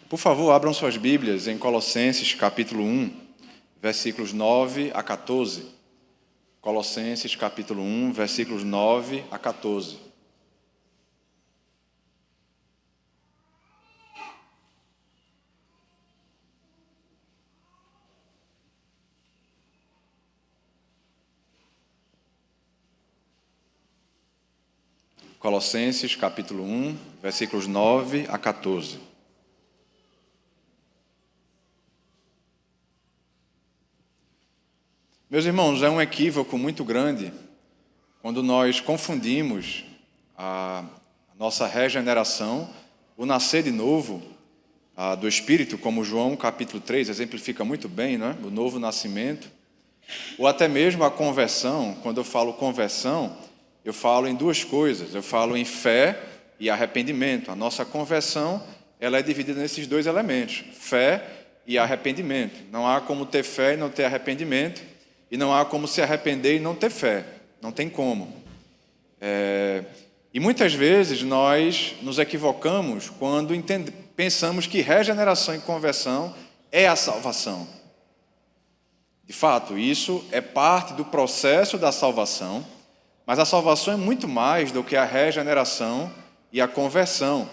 Por favor, abram suas Bíblias em Colossenses, capítulo 1, versículos 9 a 14. Colossenses, capítulo 1, versículos 9 a 14. Colossenses, capítulo 1, versículos 9 a 14. Meus irmãos, é um equívoco muito grande quando nós confundimos a nossa regeneração, o nascer de novo do Espírito, como João capítulo 3 exemplifica muito bem, né? O novo nascimento, ou até mesmo a conversão. Quando eu falo conversão, eu falo em duas coisas, eu falo em fé e arrependimento. A nossa conversão, ela é dividida nesses dois elementos, fé e arrependimento. Não há como ter fé e não ter arrependimento, e não há como se arrepender e não ter fé, não tem como. E muitas vezes nós nos equivocamos quando pensamos que regeneração e conversão é a salvação. De fato, isso é parte do processo da salvação, mas a salvação é muito mais do que a regeneração e a conversão.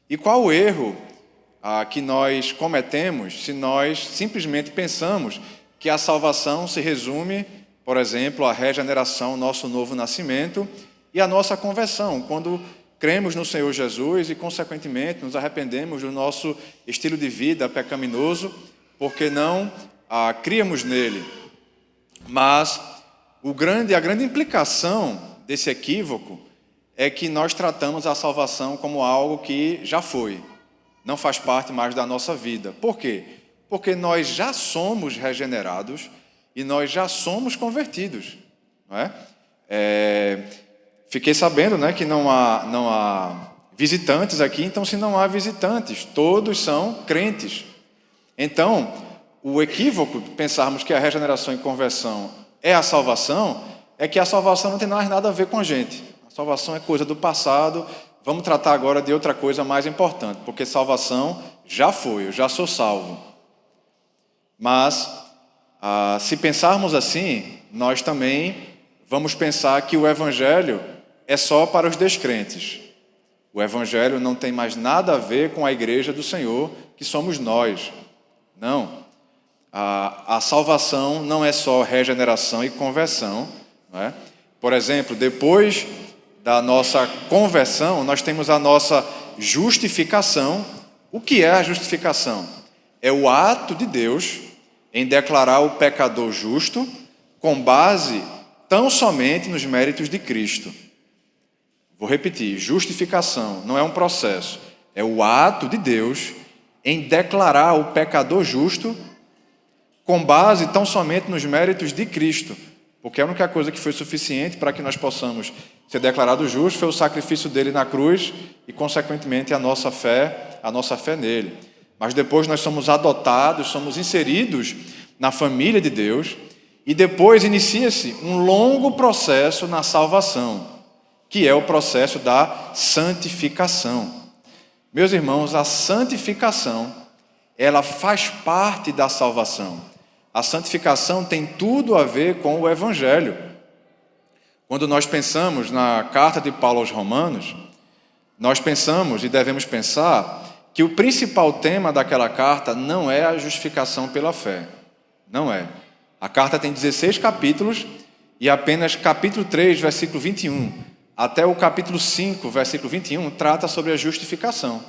E qual o erro que nós cometemos se nós simplesmente pensamos que a salvação se resume, por exemplo, à regeneração, nosso novo nascimento, e à nossa conversão, quando cremos no Senhor Jesus e, consequentemente, nos arrependemos do nosso estilo de vida pecaminoso, porque não criamos nele. Mas a grande implicação desse equívoco é que nós tratamos a salvação como algo que já foi, não faz parte mais da nossa vida. Por quê? Porque nós já somos regenerados e nós já somos convertidos, não é? Fiquei sabendo, né, que não há visitantes aqui, então se não há visitantes, todos são crentes. Então, o equívoco de pensarmos que a regeneração e conversão é a salvação, é que a salvação não tem mais nada a ver com a gente. A salvação é coisa do passado, vamos tratar agora de outra coisa mais importante, porque salvação já foi, eu já sou salvo. Mas, se pensarmos assim, nós também vamos pensar que o Evangelho é só para os descrentes. O Evangelho não tem mais nada a ver com a igreja do Senhor, que somos nós. Não. A salvação não é só regeneração e conversão, não é? Por exemplo, depois da nossa conversão, nós temos a nossa justificação. O que é a justificação? É o ato de Deus em declarar o pecador justo com base tão somente nos méritos de Cristo. Vou repetir, justificação não é um processo, é o ato de Deus em declarar o pecador justo com base tão somente nos méritos de Cristo, porque a única coisa que foi suficiente para que nós possamos ser declarados justos foi o sacrifício dele na cruz e, consequentemente, a nossa fé nele. Mas depois nós somos adotados, somos inseridos na família de Deus, e depois inicia-se um longo processo na salvação, que é o processo da santificação. Meus irmãos, a santificação, ela faz parte da salvação. A santificação tem tudo a ver com o Evangelho. Quando nós pensamos na carta de Paulo aos Romanos, nós pensamos e devemos pensar que o principal tema daquela carta não é a justificação pela fé. Não é. A carta tem 16 capítulos e apenas capítulo 3, versículo 21, até o capítulo 5, versículo 21, trata sobre a justificação.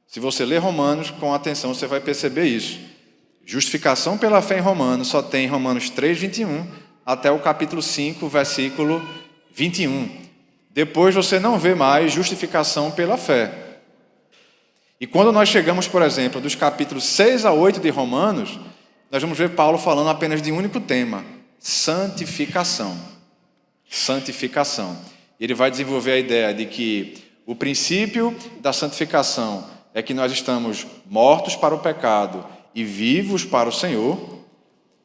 Se você ler Romanos com atenção, você vai perceber isso. Justificação pela fé em Romanos só tem Romanos 3, 21, até o capítulo 5, versículo 21. Depois você não vê mais justificação pela fé. E quando nós chegamos, por exemplo, dos capítulos 6 a 8 de Romanos, nós vamos ver Paulo falando apenas de um único tema: santificação. Santificação. Ele vai desenvolver a ideia de que o princípio da santificação é que nós estamos mortos para o pecado e vivos para o Senhor.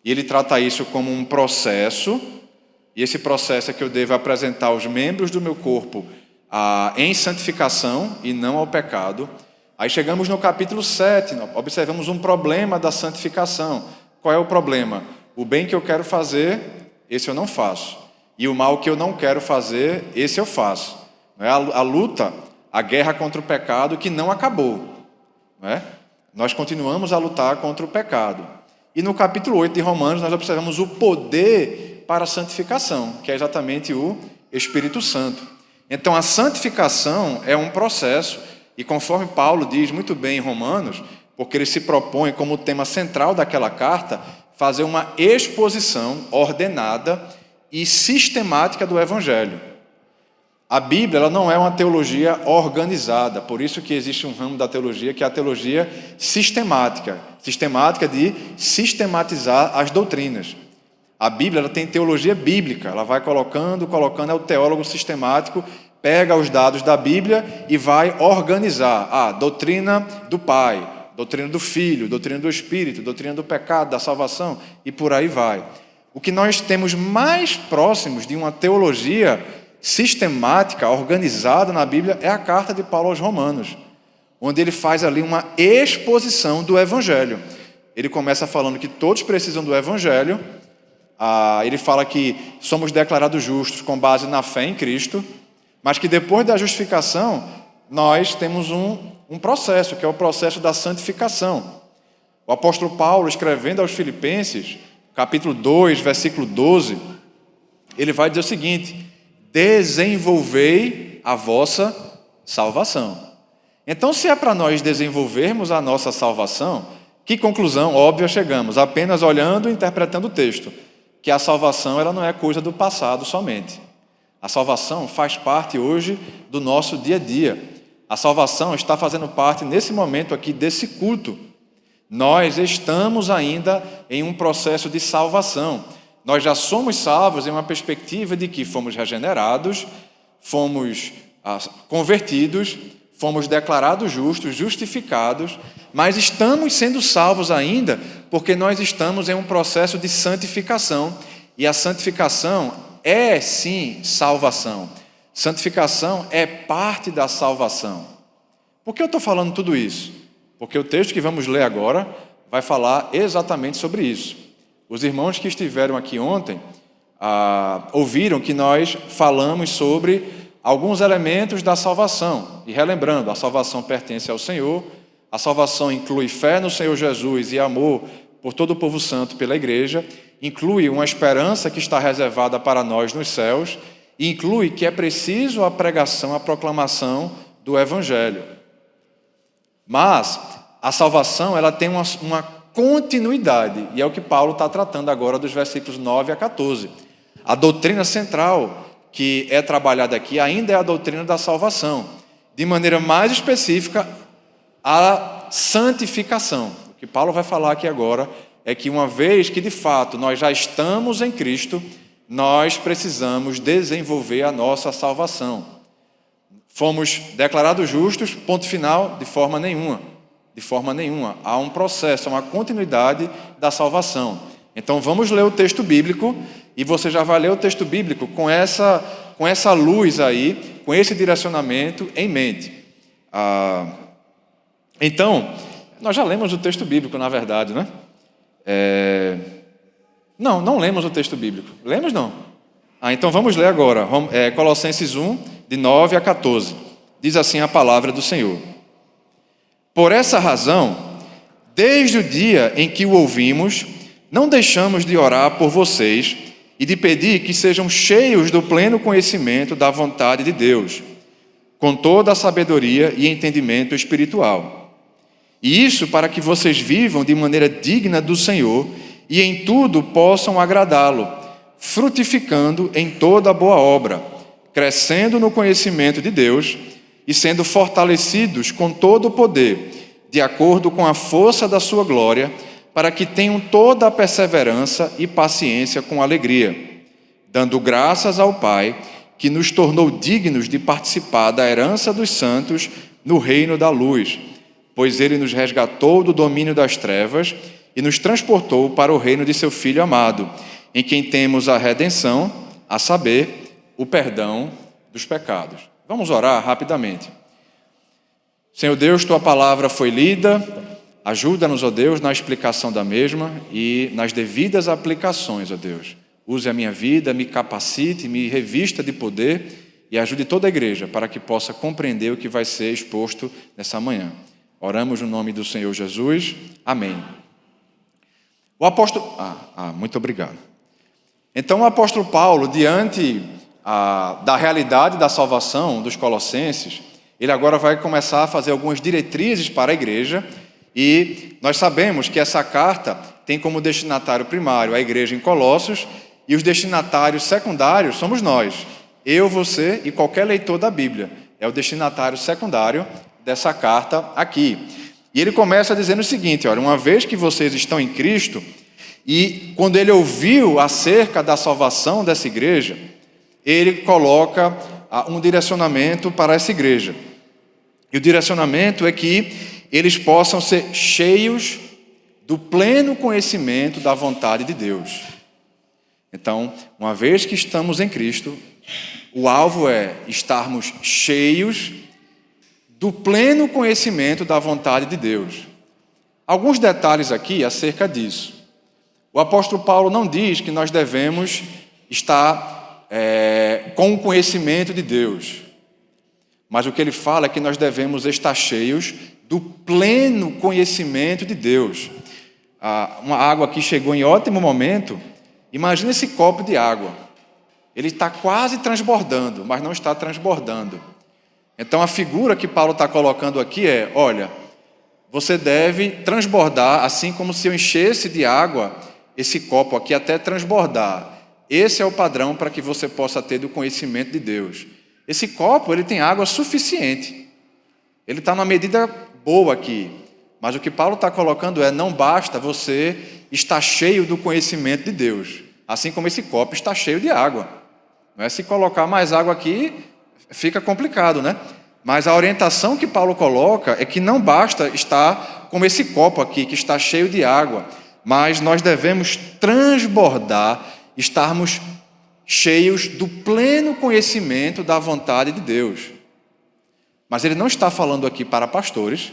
E ele trata isso como um processo, e esse processo é que eu devo apresentar os membros do meu corpo em santificação e não ao pecado. Aí chegamos no capítulo 7, observamos um problema da santificação. Qual é o problema? O bem que eu quero fazer, esse eu não faço. E o mal que eu não quero fazer, esse eu faço. Não é? A luta, a guerra contra o pecado que não acabou. Não é? Nós continuamos a lutar contra o pecado. E no capítulo 8 de Romanos, nós observamos o poder para a santificação, que é exatamente o Espírito Santo. Então, a santificação é um processo, e conforme Paulo diz muito bem em Romanos, porque ele se propõe como tema central daquela carta, fazer uma exposição ordenada e sistemática do Evangelho. A Bíblia ela não é uma teologia organizada, por isso que existe um ramo da teologia que é a teologia sistemática de sistematizar as doutrinas. A Bíblia ela tem teologia bíblica, ela vai colocando, é o teólogo sistemático, pega os dados da Bíblia e vai organizar a doutrina do Pai, doutrina do Filho, doutrina do Espírito, doutrina do pecado, da salvação e por aí vai. O que nós temos mais próximos de uma teologia sistemática, organizada na Bíblia, é a carta de Paulo aos Romanos, onde ele faz ali uma exposição do Evangelho. Ele começa falando que todos precisam do Evangelho, ele fala que somos declarados justos com base na fé em Cristo, mas que depois da justificação, nós temos um processo, que é o processo da santificação. O apóstolo Paulo, escrevendo aos Filipenses, capítulo 2, versículo 12, ele vai dizer o seguinte: desenvolvei a vossa salvação. Então, se é para nós desenvolvermos a nossa salvação, que conclusão óbvia chegamos? Apenas olhando e interpretando o texto, que a salvação ela não é coisa do passado somente. A salvação faz parte hoje do nosso dia a dia. A salvação está fazendo parte, nesse momento aqui, desse culto. Nós estamos ainda em um processo de salvação. Nós já somos salvos em uma perspectiva de que fomos regenerados, fomos convertidos, fomos declarados justos, justificados, mas estamos sendo salvos ainda porque nós estamos em um processo de santificação. E a santificação é, sim, salvação. Santificação é parte da salvação. Por que eu estou falando tudo isso? Porque o texto que vamos ler agora vai falar exatamente sobre isso. Os irmãos que estiveram aqui ontem ouviram que nós falamos sobre alguns elementos da salvação. E relembrando, a salvação pertence ao Senhor, a salvação inclui fé no Senhor Jesus e amor por todo o povo santo pela igreja, inclui uma esperança que está reservada para nós nos céus, e inclui que é preciso a pregação, a proclamação do Evangelho. Mas a salvação ela tem uma continuidade, e é o que Paulo está tratando agora dos versículos 9 a 14. A doutrina central que é trabalhada aqui ainda é a doutrina da salvação, de maneira mais específica, a santificação. O que Paulo vai falar aqui agora é que uma vez que de fato nós já estamos em Cristo, nós precisamos desenvolver a nossa salvação. Fomos declarados justos, ponto final, de forma nenhuma. De forma nenhuma. Há um processo, uma continuidade da salvação. Então vamos ler o texto bíblico, e você já vai ler o texto bíblico com essa luz aí, com esse direcionamento em mente. Então, nós já lemos o texto bíblico, na verdade, né? Não lemos o texto bíblico. Lemos, não? Então vamos ler agora. Colossenses 1, de 9 a 14. Diz assim a palavra do Senhor. Por essa razão, desde o dia em que o ouvimos, não deixamos de orar por vocês e de pedir que sejam cheios do pleno conhecimento da vontade de Deus, com toda a sabedoria e entendimento espiritual. E isso para que vocês vivam de maneira digna do Senhor e em tudo possam agradá-lo, frutificando em toda boa obra, crescendo no conhecimento de Deus e sendo fortalecidos com todo o poder, de acordo com a força da sua glória, para que tenham toda a perseverança e paciência com alegria, dando graças ao Pai, que nos tornou dignos de participar da herança dos santos no reino da luz, pois Ele nos resgatou do domínio das trevas e nos transportou para o reino de seu Filho amado, em quem temos a redenção, a saber, o perdão dos pecados. Vamos orar rapidamente. Senhor Deus, Tua palavra foi lida, ajuda-nos, ó Deus, na explicação da mesma e nas devidas aplicações, ó Deus. Use a minha vida, me capacite, me revista de poder e ajude toda a igreja para que possa compreender o que vai ser exposto nessa manhã. Oramos no nome do Senhor Jesus. Amém. O apóstolo... muito obrigado. Então, o apóstolo Paulo, diante da realidade da salvação dos colossenses, ele agora vai começar a fazer algumas diretrizes para a igreja, e nós sabemos que essa carta tem como destinatário primário a igreja em Colossos, e os destinatários secundários somos nós, eu, você e qualquer leitor da Bíblia. É o destinatário secundário dessa carta aqui. E ele começa dizendo o seguinte, olha, uma vez que vocês estão em Cristo, e quando ele ouviu acerca da salvação dessa igreja, ele coloca um direcionamento para essa igreja. E o direcionamento é que eles possam ser cheios do pleno conhecimento da vontade de Deus. Então, uma vez que estamos em Cristo, o alvo é estarmos cheios do pleno conhecimento da vontade de Deus. Alguns detalhes aqui acerca disso. O apóstolo Paulo não diz que nós devemos estar com o conhecimento de Deus, mas o que ele fala é que nós devemos estar cheios do pleno conhecimento de Deus. Uma água aqui chegou em ótimo momento. Imagina esse copo de água. Ele está quase transbordando, mas não está transbordando. Então a figura que Paulo está colocando aqui é, olha, você deve transbordar, assim como se eu enchesse de água esse copo aqui até transbordar. Esse é o padrão para que você possa ter do conhecimento de Deus. Esse copo, ele tem água suficiente. Ele está na medida boa aqui. Mas o que Paulo está colocando é, não basta você estar cheio do conhecimento de Deus, assim como esse copo está cheio de água. Não é? Se colocar mais água aqui, fica complicado, né? Mas a orientação que Paulo coloca é que não basta estar como esse copo aqui, que está cheio de água, mas nós devemos transbordar, estarmos cheios do pleno conhecimento da vontade de Deus. Mas ele não está falando aqui para pastores,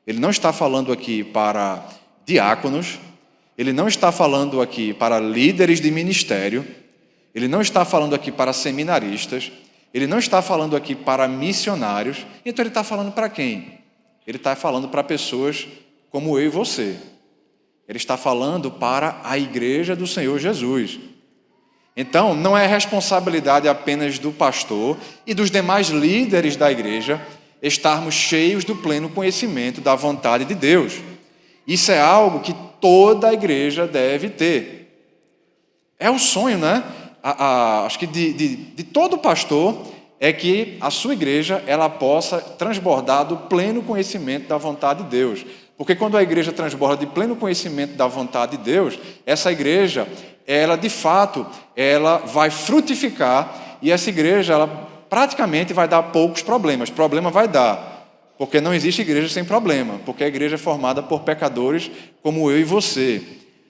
ele não está falando aqui para diáconos, ele não está falando aqui para líderes de ministério, ele não está falando aqui para seminaristas, ele não está falando aqui para missionários. Então ele está falando para quem? Ele está falando para pessoas como eu e você. Ele está falando para a igreja do Senhor Jesus. Então, não é responsabilidade apenas do pastor e dos demais líderes da igreja estarmos cheios do pleno conhecimento da vontade de Deus. Isso é algo que toda a igreja deve ter. É o sonho, né? Acho que de todo pastor é que a sua igreja ela possa transbordar do pleno conhecimento da vontade de Deus. Porque quando a igreja transborda de pleno conhecimento da vontade de Deus, essa igreja, ela de fato, ela vai frutificar e essa igreja, ela praticamente vai dar poucos problemas. Problema vai dar, porque não existe igreja sem problema, porque a igreja é formada por pecadores como eu e você.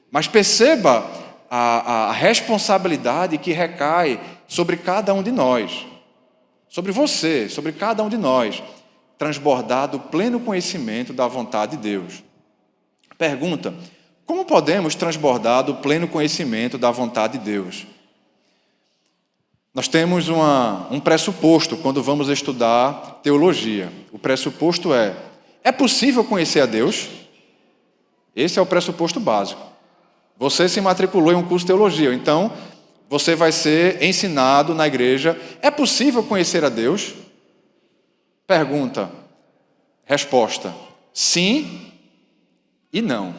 Mas perceba a responsabilidade que recai sobre cada um de nós, sobre você, sobre cada um de nós, transbordar do pleno conhecimento da vontade de Deus. Pergunta: como podemos transbordar do pleno conhecimento da vontade de Deus? Nós temos um pressuposto quando vamos estudar teologia. O pressuposto é possível conhecer a Deus? Esse é o pressuposto básico. Você se matriculou em um curso de teologia, então você vai ser ensinado na igreja, é possível conhecer a Deus? Pergunta, resposta, sim e não.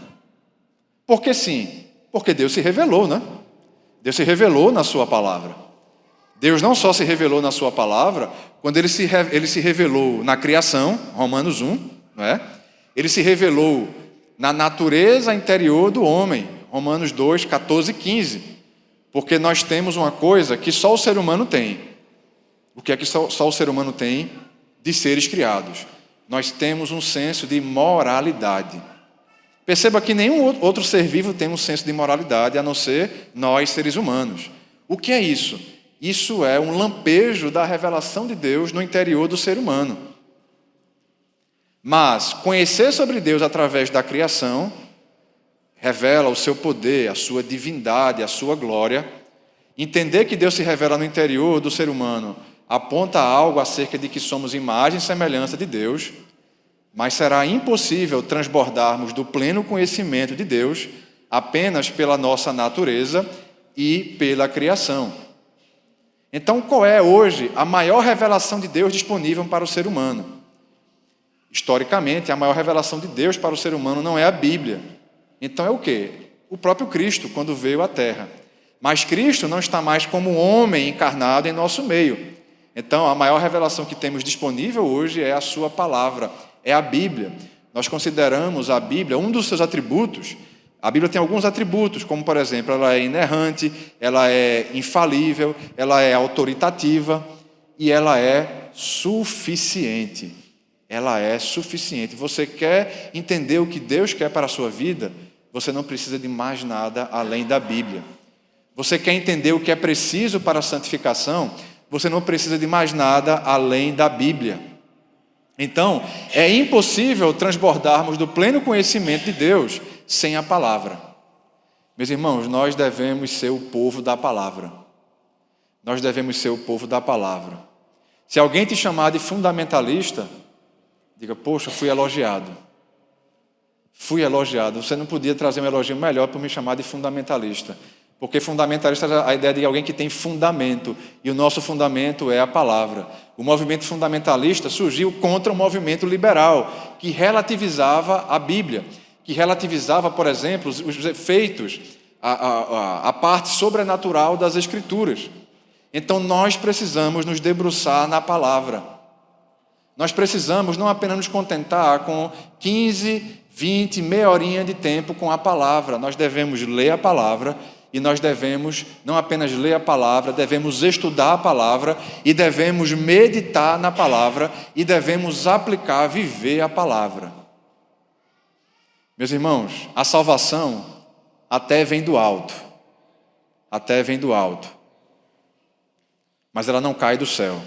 Por que sim? Porque Deus se revelou, né? Deus se revelou na sua palavra. Deus não só se revelou na sua palavra, quando ele se revelou na criação, Romanos 1, não é? Ele se revelou na natureza interior do homem, Romanos 2, 14 e 15. Porque nós temos uma coisa que só o ser humano tem. O que é que só o ser humano tem? De seres criados. Nós temos um senso de moralidade. Perceba que nenhum outro ser vivo tem um senso de moralidade, a não ser nós, seres humanos. O que é isso? Isso é um lampejo da revelação de Deus no interior do ser humano. Mas conhecer sobre Deus através da criação revela o seu poder, a sua divindade, a sua glória. Entender que Deus se revela no interior do ser humano aponta algo acerca de que somos imagem e semelhança de Deus, mas será impossível transbordarmos do pleno conhecimento de Deus apenas pela nossa natureza e pela criação. Então, qual é hoje a maior revelação de Deus disponível para o ser humano? Historicamente, a maior revelação de Deus para o ser humano não é a Bíblia. Então é o quê? O próprio Cristo, quando veio à Terra. Mas Cristo não está mais como um homem encarnado em nosso meio. Então, a maior revelação que temos disponível hoje é a sua palavra, é a Bíblia. Nós consideramos a Bíblia um dos seus atributos. A Bíblia tem alguns atributos, como, por exemplo, ela é inerrante, ela é infalível, ela é autoritativa e ela é suficiente. Ela é suficiente. Você quer entender o que Deus quer para a sua vida? Você não precisa de mais nada além da Bíblia. Você quer entender o que é preciso para a santificação? Você não precisa de mais nada além da Bíblia. Então, é impossível transbordarmos do pleno conhecimento de Deus sem a palavra. Meus irmãos, nós devemos ser o povo da palavra. Nós devemos ser o povo da palavra. Se alguém te chamar de fundamentalista, diga, poxa, fui elogiado. Fui elogiado. Você não podia trazer um elogio melhor para me chamar de fundamentalista. Porque fundamentalista é a ideia de alguém que tem fundamento. E o nosso fundamento é a palavra. O movimento fundamentalista surgiu contra o movimento liberal, que relativizava a Bíblia. Que relativizava, por exemplo, os efeitos, a parte sobrenatural das Escrituras. Então nós precisamos nos debruçar na palavra. Nós precisamos não apenas nos contentar com 15, 20, meia horinha de tempo com a palavra. Nós devemos ler a palavra e nós devemos não apenas ler a palavra, devemos estudar a palavra e devemos meditar na palavra e devemos aplicar, viver a palavra. Meus irmãos, a salvação até vem do alto. Até vem do alto. Mas ela não cai do céu.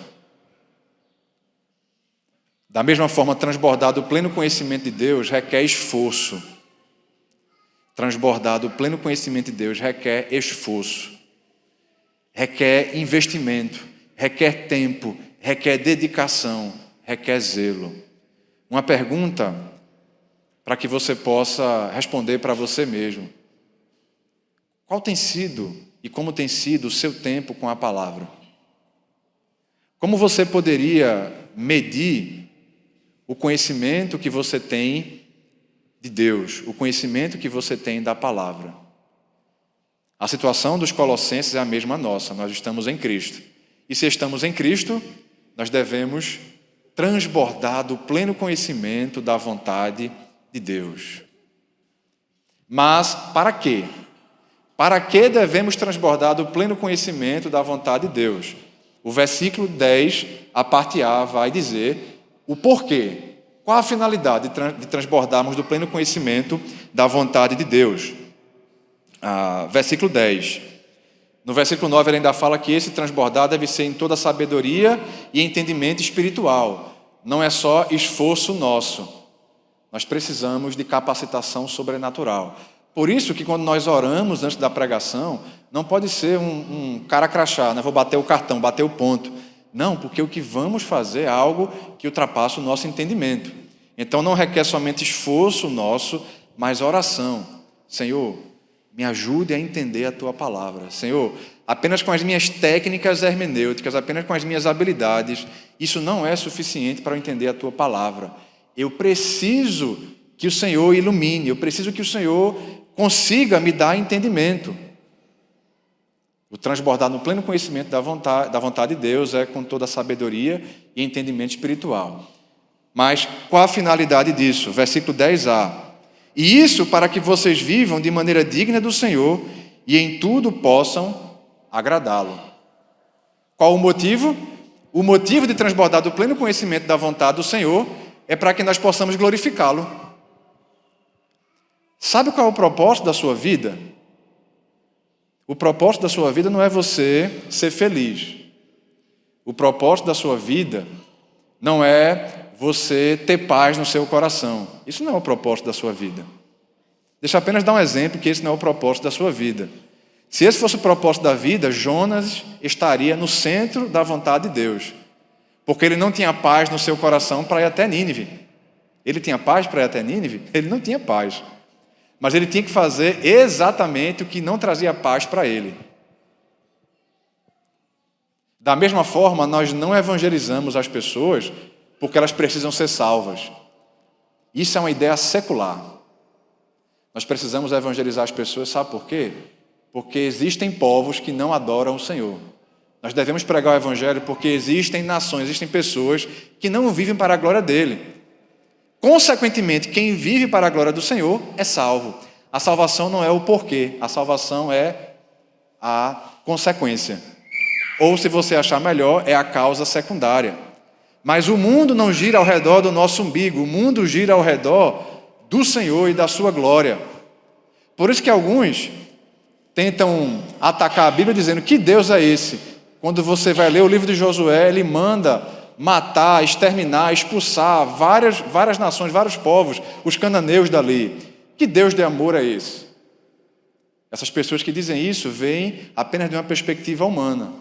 Da mesma forma, transbordar do pleno conhecimento de Deus requer esforço. Transbordar do pleno conhecimento de Deus requer esforço. Requer investimento, requer tempo, requer dedicação, requer zelo. Uma pergunta para que você possa responder para você mesmo. Qual tem sido e como tem sido o seu tempo com a palavra? Como você poderia medir o conhecimento que você tem de Deus, o conhecimento que você tem da palavra? A situação dos Colossenses é a mesma nossa, nós estamos em Cristo. E se estamos em Cristo, nós devemos transbordar do pleno conhecimento da vontade de Deus. Mas para quê? Para que devemos transbordar do pleno conhecimento da vontade de Deus? O versículo 10, a parte A, vai dizer o porquê. Qual a finalidade de transbordarmos do pleno conhecimento da vontade de Deus? Versículo 10. No versículo 9 ele ainda fala que esse transbordar deve ser em toda sabedoria e entendimento espiritual. Não é só esforço nosso. Nós precisamos de capacitação sobrenatural. Por isso que quando nós oramos antes da pregação, não pode ser um cara crachá, né? Vou bater o cartão, bater o ponto. Não, porque o que vamos fazer é algo que ultrapassa o nosso entendimento. Então não requer somente esforço nosso, mas oração. Senhor, me ajude a entender a Tua palavra. Senhor, apenas com as minhas técnicas hermenêuticas, apenas com as minhas habilidades, isso não é suficiente para eu entender a Tua palavra. Eu preciso que o Senhor ilumine, eu preciso que o Senhor consiga me dar entendimento. O transbordar no pleno conhecimento da vontade de Deus é com toda a sabedoria e entendimento espiritual. Mas qual a finalidade disso? Versículo 10a. E isso para que vocês vivam de maneira digna do Senhor e em tudo possam agradá-lo. Qual o motivo? O motivo de transbordar do pleno conhecimento da vontade do Senhor é para que nós possamos glorificá-lo. Sabe qual é o propósito da sua vida? O propósito da sua vida não é você ser feliz. O propósito da sua vida não é você ter paz no seu coração. Isso não é o propósito da sua vida. Deixa eu apenas dar um exemplo que esse não é o propósito da sua vida. Se esse fosse o propósito da vida, Jonas estaria no centro da vontade de Deus. Porque ele não tinha paz no seu coração para ir até Nínive. Ele tinha paz para ir até Nínive? Ele não tinha paz. Mas ele tinha que fazer exatamente o que não trazia paz para ele. Da mesma forma, nós não evangelizamos as pessoas porque elas precisam ser salvas. Isso é uma ideia secular. Nós precisamos evangelizar as pessoas, sabe por quê? Porque existem povos que não adoram o Senhor. Nós devemos pregar o Evangelho porque existem nações, existem pessoas que não vivem para a glória dele. Consequentemente, quem vive para a glória do Senhor é salvo. A salvação não é o porquê, a salvação é a consequência. Ou, se você achar melhor, é a causa secundária. Mas o mundo não gira ao redor do nosso umbigo, o mundo gira ao redor do Senhor e da sua glória. Por isso que alguns tentam atacar a Bíblia dizendo: que Deus é esse? Quando você vai ler o livro de Josué, ele manda matar, exterminar, expulsar várias nações, vários povos, os cananeus dali. Que Deus de amor é esse? Essas pessoas que dizem isso veem apenas de uma perspectiva humana.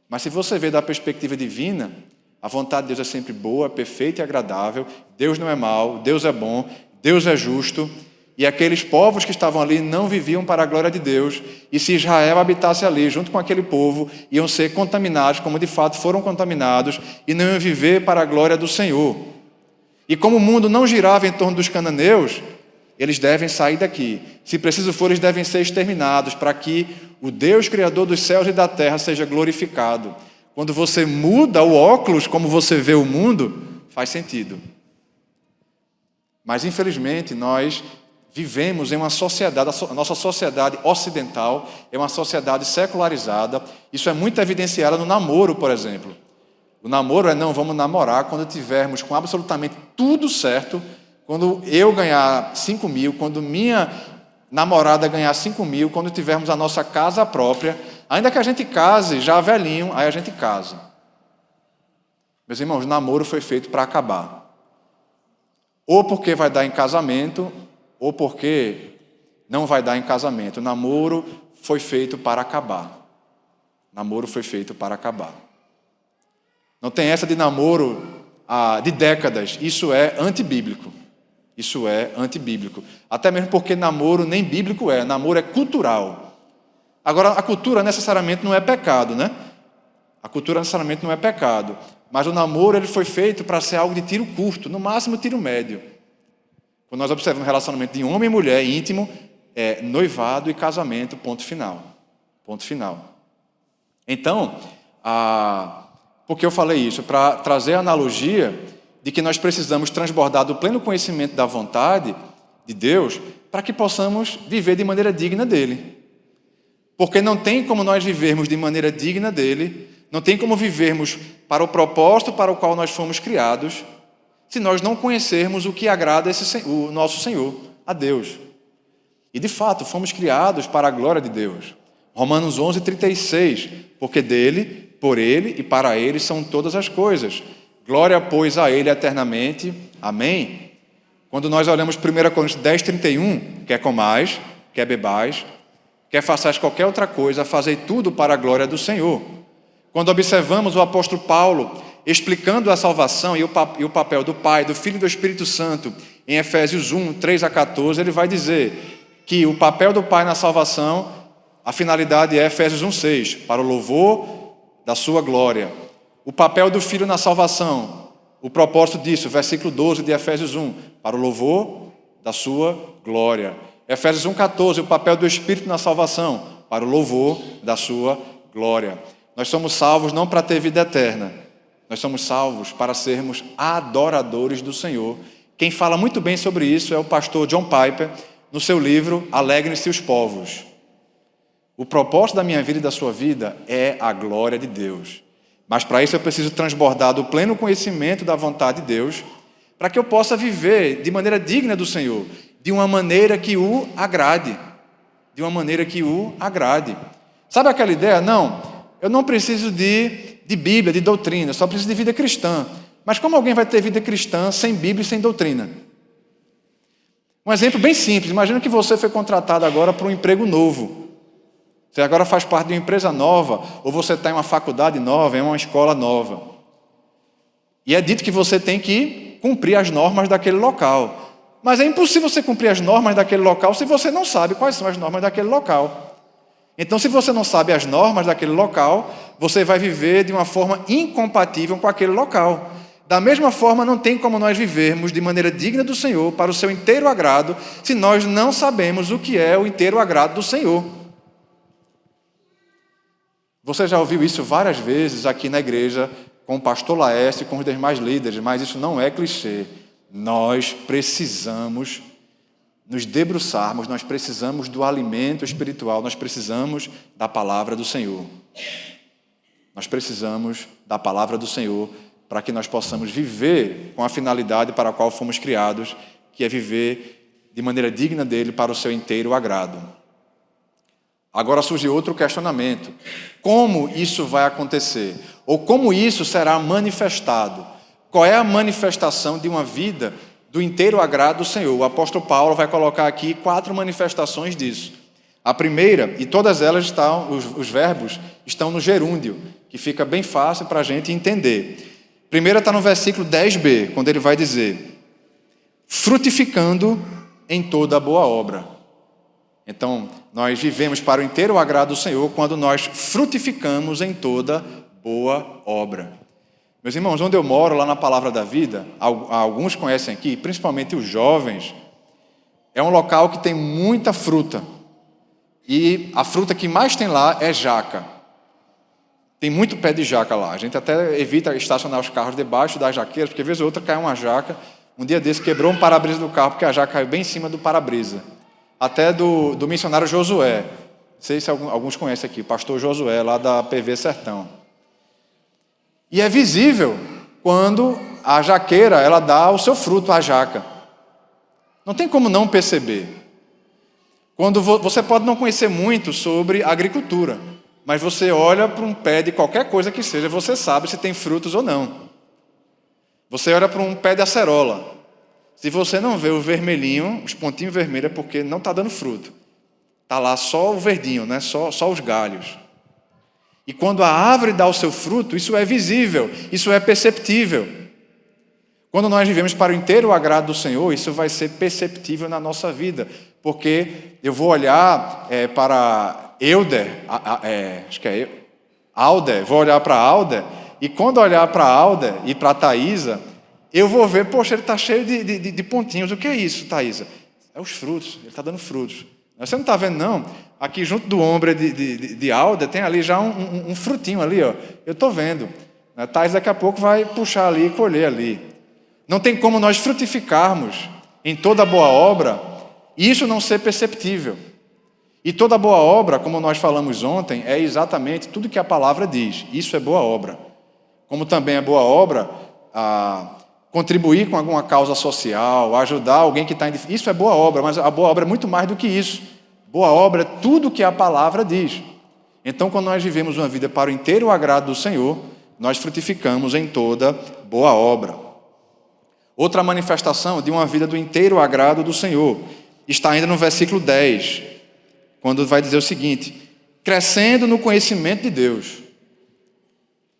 Mas se você vê da perspectiva divina, a vontade de Deus é sempre boa, perfeita e agradável. Deus não é mau, Deus é bom, Deus é justo. E aqueles povos que estavam ali não viviam para a glória de Deus. E se Israel habitasse ali, junto com aquele povo, iam ser contaminados, como de fato foram contaminados, e não iam viver para a glória do Senhor. E como o mundo não girava em torno dos cananeus, eles devem sair daqui. Se preciso for, eles devem ser exterminados, para que o Deus Criador dos céus e da terra seja glorificado. Quando você muda o óculos, como você vê o mundo, faz sentido. Mas, infelizmente, nós vivemos em uma sociedade, a nossa sociedade ocidental é uma sociedade secularizada. Isso é muito evidenciado no namoro, por exemplo. O namoro é: não, vamos namorar quando tivermos com absolutamente tudo certo, quando eu ganhar 5 mil, quando minha namorada ganhar 5 mil, quando tivermos a nossa casa própria, ainda que a gente case já velhinho, aí a gente casa. Meus irmãos, o namoro foi feito para acabar. Ou porque vai dar em casamento, ou porque não vai dar em casamento. O namoro foi feito para acabar. Namoro foi feito para acabar. Não tem essa de namoro de décadas. Isso é antibíblico. Isso é antibíblico. Até mesmo porque namoro nem bíblico é. Namoro é cultural. Agora, a cultura necessariamente não é pecado, né? A cultura necessariamente não é pecado. Mas o namoro ele foi feito para ser algo de tiro curto, no máximo tiro médio. Quando nós observamos um relacionamento de homem e mulher íntimo, é noivado e casamento, ponto final. Ponto final. Então, por que eu falei isso? Para trazer a analogia de que nós precisamos transbordar do pleno conhecimento da vontade de Deus para que possamos viver de maneira digna dele. Porque não tem como nós vivermos de maneira digna dele, não tem como vivermos para o propósito para o qual nós fomos criados, se nós não conhecermos o que agrada o nosso Senhor, a Deus. E de fato, fomos criados para a glória de Deus. Romanos 11:36, porque dele, por ele e para ele são todas as coisas. Glória, pois, a ele eternamente. Amém? Quando nós olhamos 1 Coríntios 10:31, quer comais, quer bebais, quer façais qualquer outra coisa, fazei tudo para a glória do Senhor. Quando observamos o apóstolo Paulo explicando a salvação e o papel do Pai, do Filho e do Espírito Santo, em Efésios 1:3-14, ele vai dizer que o papel do Pai na salvação, a finalidade é Efésios 1:6, para o louvor da sua glória. O papel do Filho na salvação, o propósito disso, versículo 12 de Efésios 1, para o louvor da sua glória. Efésios 1:14, o papel do Espírito na salvação, para o louvor da sua glória. Nós somos salvos não para ter vida eterna, nós somos salvos para sermos adoradores do Senhor. Quem fala muito bem sobre isso é o pastor John Piper, no seu livro Alegrem-se os Povos. O propósito da minha vida e da sua vida é a glória de Deus. Mas para isso eu preciso transbordar do pleno conhecimento da vontade de Deus, para que eu possa viver de maneira digna do Senhor, de uma maneira que o agrade. De uma maneira que o agrade. Sabe aquela ideia? Não, eu não preciso de Bíblia, de doutrina, só preciso de vida cristã. Mas como alguém vai ter vida cristã sem Bíblia e sem doutrina? Um exemplo bem simples. Imagina que você foi contratado agora para um emprego novo. Você agora faz parte de uma empresa nova, ou você está em uma faculdade nova, em uma escola nova. E é dito que você tem que cumprir as normas daquele local. Mas é impossível você cumprir as normas daquele local se você não sabe quais são as normas daquele local. Então, se você não sabe as normas daquele local, você vai viver de uma forma incompatível com aquele local. Da mesma forma, não tem como nós vivermos de maneira digna do Senhor, para o seu inteiro agrado, se nós não sabemos o que é o inteiro agrado do Senhor. Você já ouviu isso várias vezes aqui na igreja, com o pastor Laércio e com os demais líderes, mas isso não é clichê. Nós precisamos nos debruçarmos, nós precisamos do alimento espiritual, nós precisamos da palavra do Senhor. Nós precisamos da palavra do Senhor para que nós possamos viver com a finalidade para a qual fomos criados, que é viver de maneira digna dele para o seu inteiro agrado. Agora surge outro questionamento. Como isso vai acontecer? Ou como isso será manifestado? Qual é a manifestação de uma vida do inteiro agrado do Senhor? O apóstolo Paulo vai colocar aqui 4 manifestações disso. A primeira, e todas elas estão, os verbos estão no gerúndio, que fica bem fácil para a gente entender. A primeira está no versículo 10b, quando ele vai dizer: frutificando em toda boa obra. Então, nós vivemos para o inteiro agrado do Senhor quando nós frutificamos em toda boa obra. Meus irmãos, onde eu moro, lá na Palavra da Vida, alguns conhecem aqui, principalmente os jovens, é um local que tem muita fruta. E a fruta que mais tem lá é jaca. Tem muito pé de jaca lá. A gente até evita estacionar os carros debaixo das jaqueiras, porque vez ou outra cai uma jaca. Um dia desse quebrou um para-brisa do carro, porque a jaca caiu bem em cima do para-brisa. Até do missionário Josué. Não sei se alguns conhecem aqui, o pastor Josué, lá da PV Sertão. E é visível quando a jaqueira ela dá o seu fruto à jaca. Não tem como não perceber. Quando você pode não conhecer muito sobre agricultura, mas você olha para um pé de qualquer coisa que seja, você sabe se tem frutos ou não. Você olha para um pé de acerola. Se você não vê o vermelhinho, os pontinhos vermelhos, é porque não está dando fruto. Está lá só o verdinho, né? só os galhos. E quando a árvore dá o seu fruto, isso é visível, isso é perceptível. Quando nós vivemos para o inteiro agrado do Senhor, isso vai ser perceptível na nossa vida. Porque eu vou olhar para Euder, acho que é Alder, vou olhar para Alder, e quando olhar para Alder e para Thaísa, eu vou ver, poxa, ele está cheio de pontinhos. O que é isso, Thaísa? É os frutos, ele está dando frutos. Você não está vendo, não? Aqui junto do ombro de Alder tem ali já um frutinho ali, ó. Eu estou vendo. A Thaísa daqui a pouco vai puxar ali e colher ali. Não tem como nós frutificarmos em toda boa obra e isso não ser perceptível. E toda boa obra, como nós falamos ontem, é exatamente tudo que a palavra diz. Isso é boa obra. Como também é boa obra contribuir com alguma causa social, ajudar alguém que está em dificuldade. Isso é boa obra, mas a boa obra é muito mais do que isso. Boa obra é tudo que a palavra diz. Então, quando nós vivemos uma vida para o inteiro agrado do Senhor, nós frutificamos em toda boa obra. Outra manifestação de uma vida do inteiro agrado do Senhor está ainda no versículo 10, quando vai dizer o seguinte: crescendo no conhecimento de Deus.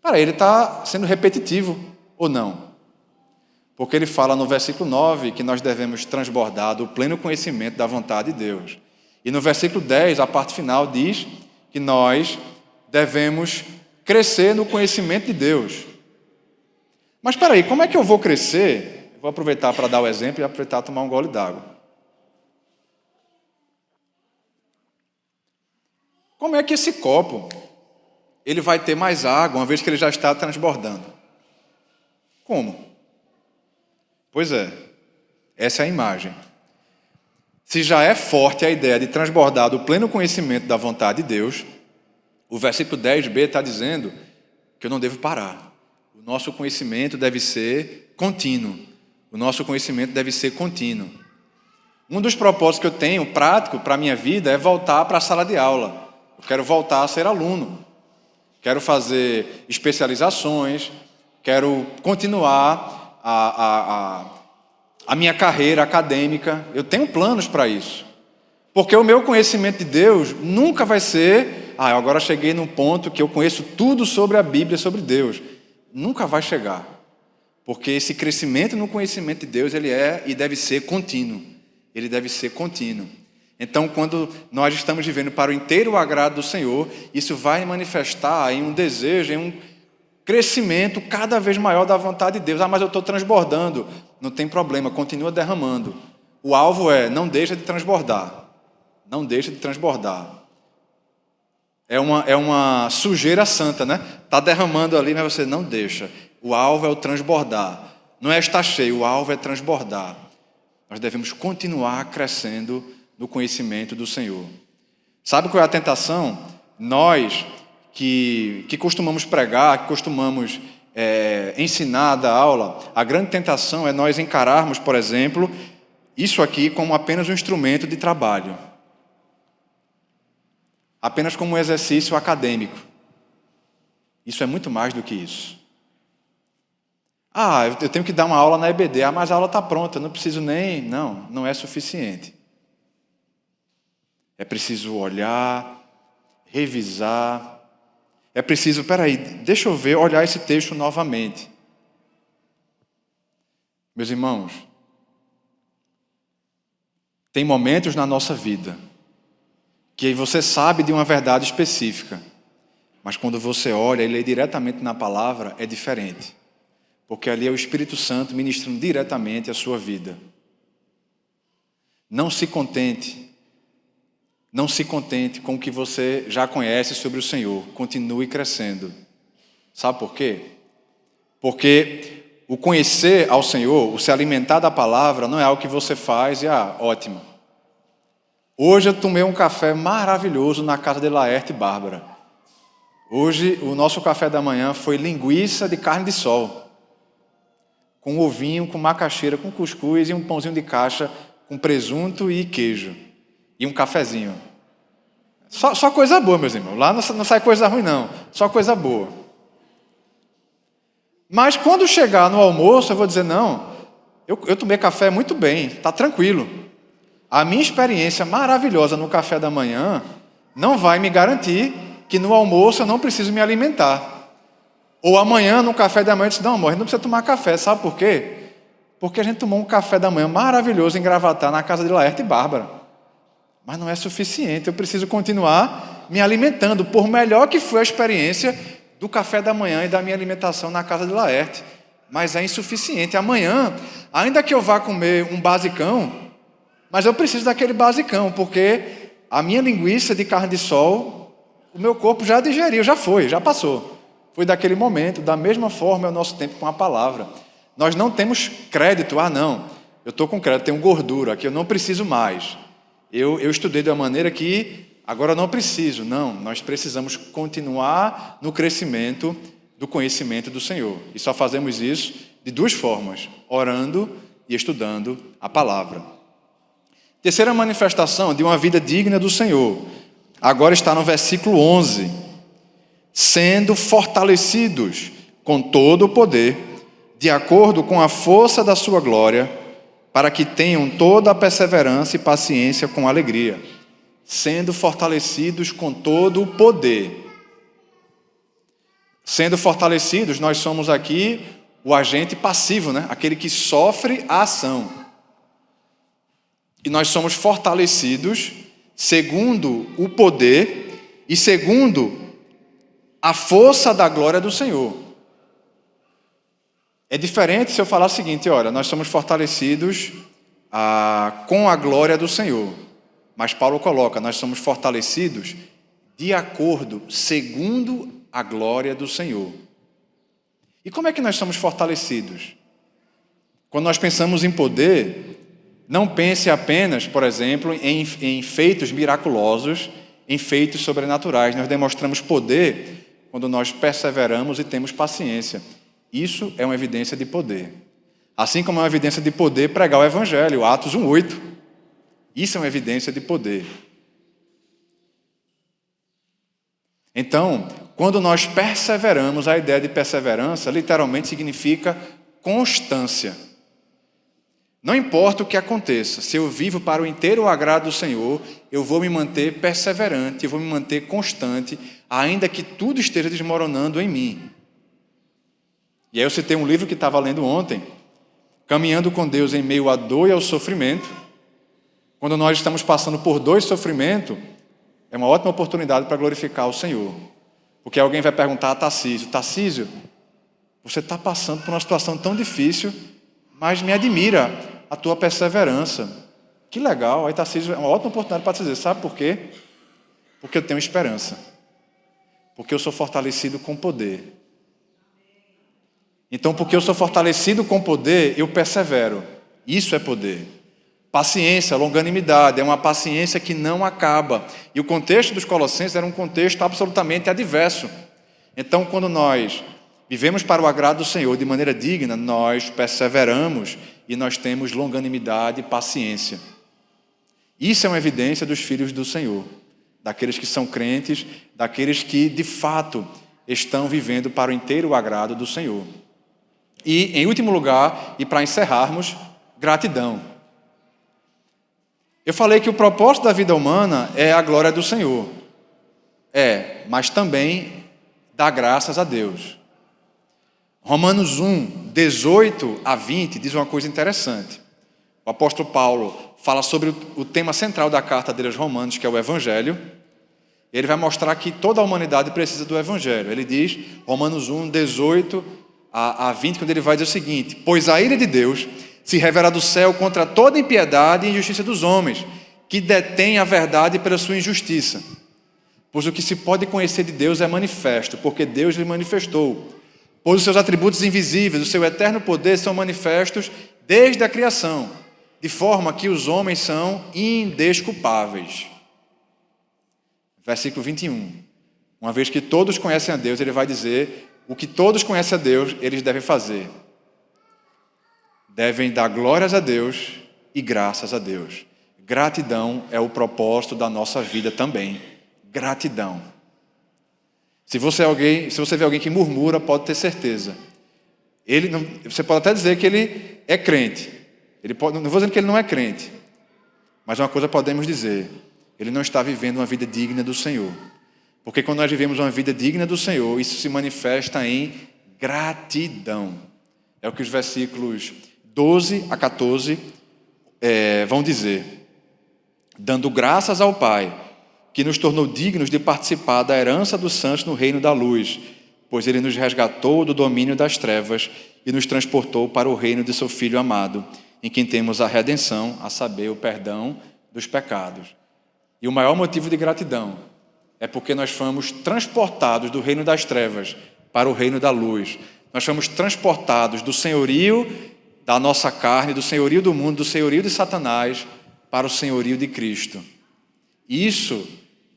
Para ele está sendo repetitivo ou não? Porque ele fala no versículo 9 que nós devemos transbordar do pleno conhecimento da vontade de Deus. E no versículo 10, a parte final diz que nós devemos crescer no conhecimento de Deus. Mas espera aí, como é que eu vou crescer? Eu vou aproveitar para dar o exemplo e aproveitar para tomar um gole d'água. Como é que esse copo ele vai ter mais água, uma vez que ele já está transbordando? Como? Pois é, essa é a imagem. Se já é forte a ideia de transbordar do pleno conhecimento da vontade de Deus, o versículo 10b está dizendo que eu não devo parar. O nosso conhecimento deve ser contínuo. O nosso conhecimento deve ser contínuo. Um dos propósitos que eu tenho, prático, para a minha vida, é voltar para a sala de aula. Eu quero voltar a ser aluno. Quero fazer especializações, quero continuar a minha carreira acadêmica, eu tenho planos para isso. Porque o meu conhecimento de Deus nunca vai ser, agora cheguei num ponto que eu conheço tudo sobre a Bíblia, sobre Deus. Nunca vai chegar. Porque esse crescimento no conhecimento de Deus, ele é e deve ser contínuo. Ele deve ser contínuo. Então, quando nós estamos vivendo para o inteiro agrado do Senhor, isso vai manifestar em um desejo, em um crescimento cada vez maior da vontade de Deus. Mas eu estou transbordando. Não tem problema, continua derramando. O alvo é, não deixa de transbordar. Não deixa de transbordar. É uma sujeira santa, né? Está derramando ali, mas você não deixa. O alvo é o transbordar. Não é estar cheio, o alvo é transbordar. Nós devemos continuar crescendo no conhecimento do Senhor. Sabe qual é a tentação? Nós que costumamos pregar, que costumamos ensinar, dar aula, a grande tentação é nós encararmos, por exemplo, isso aqui como apenas um instrumento de trabalho. Apenas como um exercício acadêmico. Isso é muito mais do que isso. Eu tenho que dar uma aula na EBD. Mas a aula está pronta, eu não preciso nem... Não é suficiente. É preciso olhar, revisar. É preciso, deixa eu ver, olhar esse texto novamente. Meus irmãos, tem momentos na nossa vida que você sabe de uma verdade específica, mas quando você olha e lê diretamente na palavra, é diferente. Porque ali é o Espírito Santo ministrando diretamente a sua vida. Não se contente com o que você já conhece sobre o Senhor. Continue crescendo. Sabe por quê? Porque o conhecer ao Senhor, o se alimentar da palavra, não é algo que você faz e, ótimo. Hoje eu tomei um café maravilhoso na casa de Laerte e Bárbara. Hoje o nosso café da manhã foi linguiça de carne de sol. Com ovinho, com macaxeira, com cuscuz e um pãozinho de caixa com presunto e queijo. E um cafezinho. Só coisa boa, meus irmãos. Lá não sai coisa ruim, não. Só coisa boa. Mas quando chegar no almoço, eu vou dizer, não, eu tomei café muito bem, está tranquilo. A minha experiência maravilhosa no café da manhã não vai me garantir que no almoço eu não preciso me alimentar. Ou amanhã, no café da manhã, eu disse, não, amor, a gente não precisa tomar café. Sabe por quê? Porque a gente tomou um café da manhã maravilhoso em Gravatá, na casa de Laerte e Bárbara. Mas não é suficiente, eu preciso continuar me alimentando, por melhor que foi a experiência do café da manhã e da minha alimentação na casa de Laerte. Mas é insuficiente. Amanhã, ainda que eu vá comer um basicão, mas eu preciso daquele basicão, porque a minha linguiça de carne de sol, o meu corpo já digeriu, já passou. Foi daquele momento, da mesma forma é o nosso tempo com a palavra. Nós não temos crédito, não, eu estou com crédito, tenho gordura, aqui eu não preciso mais. Eu estudei de uma maneira que agora eu não preciso. Não, nós precisamos continuar no crescimento do conhecimento do Senhor. E só fazemos isso de duas formas, orando e estudando a palavra. Terceira manifestação de uma vida digna do Senhor, agora está no versículo 11. Sendo fortalecidos com todo o poder, de acordo com a força da sua glória, para que tenham toda a perseverança e paciência com alegria. Sendo fortalecidos com todo o poder. Sendo fortalecidos, nós somos aqui o agente passivo, né? Aquele que sofre a ação. E nós somos fortalecidos segundo o poder e segundo a força da glória do Senhor. É diferente se eu falar o seguinte, olha, nós somos fortalecidos com a glória do Senhor. Mas Paulo coloca, nós somos fortalecidos de acordo, segundo a glória do Senhor. E como é que nós somos fortalecidos? Quando nós pensamos em poder, não pense apenas, por exemplo, em feitos miraculosos, em feitos sobrenaturais. Nós demonstramos poder quando nós perseveramos e temos paciência. Isso é uma evidência de poder. Assim como é uma evidência de poder pregar o Evangelho, Atos 1:8. Isso é uma evidência de poder. Então, quando nós perseveramos, a ideia de perseverança literalmente significa constância. Não importa o que aconteça, se eu vivo para o inteiro agrado do Senhor, eu vou me manter perseverante, eu vou me manter constante, ainda que tudo esteja desmoronando em mim. E aí eu citei um livro que estava lendo ontem, Caminhando com Deus em Meio à Dor e ao Sofrimento. Quando nós estamos passando por dor e sofrimento, é uma ótima oportunidade para glorificar o Senhor. Porque alguém vai perguntar a Tarcísio, você está passando por uma situação tão difícil, mas me admira a tua perseverança. Que legal. Aí Tarcísio é uma ótima oportunidade para te dizer, sabe por quê? Porque eu tenho esperança. Porque eu sou fortalecido com poder. Então, porque eu sou fortalecido com poder, eu persevero. Isso é poder. Paciência, longanimidade, é uma paciência que não acaba. E o contexto dos Colossenses era um contexto absolutamente adverso. Então, quando nós vivemos para o agrado do Senhor de maneira digna, nós perseveramos e nós temos longanimidade e paciência. Isso é uma evidência dos filhos do Senhor, daqueles que são crentes, daqueles que, de fato, estão vivendo para o inteiro agrado do Senhor. E, em último lugar, e para encerrarmos, gratidão. Eu falei que o propósito da vida humana é a glória do Senhor. Mas também dar graças a Deus. Romanos 1, 18 a 20 diz uma coisa interessante. O apóstolo Paulo fala sobre o tema central da carta dele aos Romanos, que é o Evangelho. Ele vai mostrar que toda a humanidade precisa do Evangelho. Ele diz, Romanos 1, 18 a 20, quando ele vai dizer o seguinte: pois a ira de Deus se revela do céu contra toda impiedade e injustiça dos homens, que detêm a verdade pela sua injustiça. Pois o que se pode conhecer de Deus é manifesto, porque Deus lhe manifestou. Pois os seus atributos invisíveis, o seu eterno poder são manifestos desde a criação, de forma que os homens são indesculpáveis. Versículo 21. Uma vez que todos conhecem a Deus, ele vai dizer o que todos conhecem a Deus, eles devem fazer. Devem dar glórias a Deus e graças a Deus. Gratidão é o propósito da nossa vida também. Gratidão. Se você vê alguém que murmura, pode ter certeza. Você pode até dizer que ele é crente. Não vou dizer que ele não é crente. Mas uma coisa podemos dizer: ele não está vivendo uma vida digna do Senhor. Porque quando nós vivemos uma vida digna do Senhor, isso se manifesta em gratidão. É o que os versículos 12 a 14 vão dizer. Dando graças ao Pai, que nos tornou dignos de participar da herança dos santos no reino da luz, pois Ele nos resgatou do domínio das trevas e nos transportou para o reino de seu Filho amado, em quem temos a redenção, a saber, o perdão dos pecados. E o maior motivo de gratidão é porque nós fomos transportados do reino das trevas para o reino da luz. Nós fomos transportados do senhorio da nossa carne, do senhorio do mundo, do senhorio de Satanás, para o senhorio de Cristo. Isso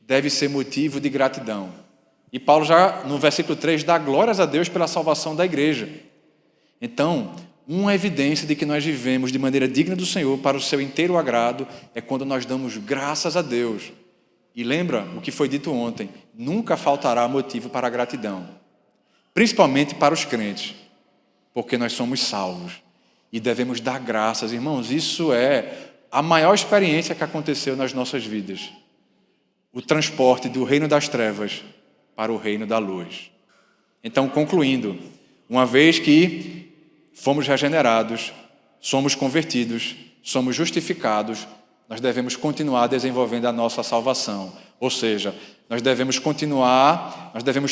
deve ser motivo de gratidão. E Paulo já, no versículo 3, dá glórias a Deus pela salvação da igreja. Então, uma evidência de que nós vivemos de maneira digna do Senhor para o seu inteiro agrado é quando nós damos graças a Deus. E lembra o que foi dito ontem: nunca faltará motivo para a gratidão, principalmente para os crentes, porque nós somos salvos e devemos dar graças. Irmãos, isso é a maior experiência que aconteceu nas nossas vidas, o transporte do reino das trevas para o reino da luz. Então, concluindo, uma vez que fomos regenerados, somos convertidos, somos justificados, nós devemos continuar desenvolvendo a nossa salvação. Ou seja, nós devemos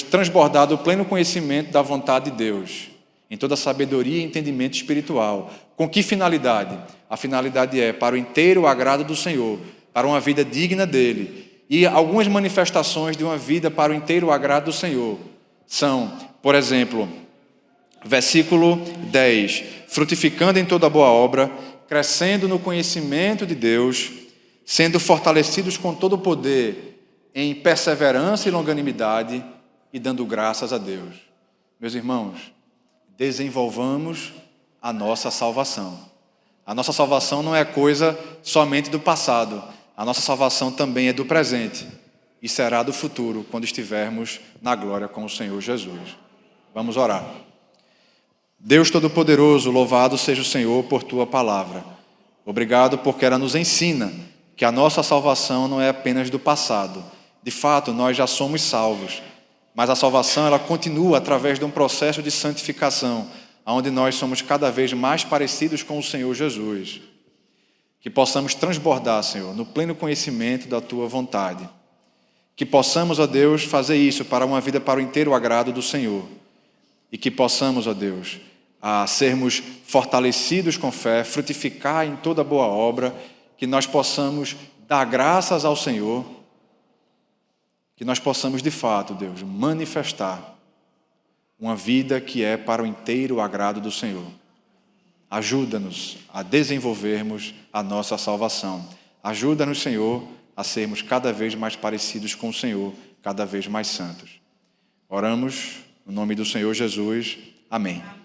transbordar do pleno conhecimento da vontade de Deus, em toda sabedoria e entendimento espiritual. Com que finalidade? A finalidade é para o inteiro agrado do Senhor, para uma vida digna dele. E algumas manifestações de uma vida para o inteiro agrado do Senhor são, por exemplo, versículo 10, frutificando em toda boa obra, crescendo no conhecimento de Deus, sendo fortalecidos com todo o poder em perseverança e longanimidade e dando graças a Deus. Meus irmãos, desenvolvamos a nossa salvação. A nossa salvação não é coisa somente do passado. A nossa salvação também é do presente. e será do futuro, quando estivermos na glória com o Senhor Jesus. Vamos orar. Deus Todo-Poderoso, louvado seja o Senhor por Tua palavra. Obrigado porque ela nos ensina que a nossa salvação não é apenas do passado. De fato, nós já somos salvos, mas a salvação ela continua através de um processo de santificação, onde nós somos cada vez mais parecidos com o Senhor Jesus. Que possamos transbordar, Senhor, no pleno conhecimento da Tua vontade. Que possamos, ó Deus, fazer isso para uma vida para o inteiro agrado do Senhor. E que possamos, ó Deus, sermos fortalecidos com fé, frutificar em toda boa obra, que nós possamos dar graças ao Senhor, que nós possamos, de fato, Deus, manifestar uma vida que é para o inteiro agrado do Senhor. Ajuda-nos a desenvolvermos a nossa salvação. Ajuda-nos, Senhor, a sermos cada vez mais parecidos com o Senhor, cada vez mais santos. Oramos no nome do Senhor Jesus. Amém.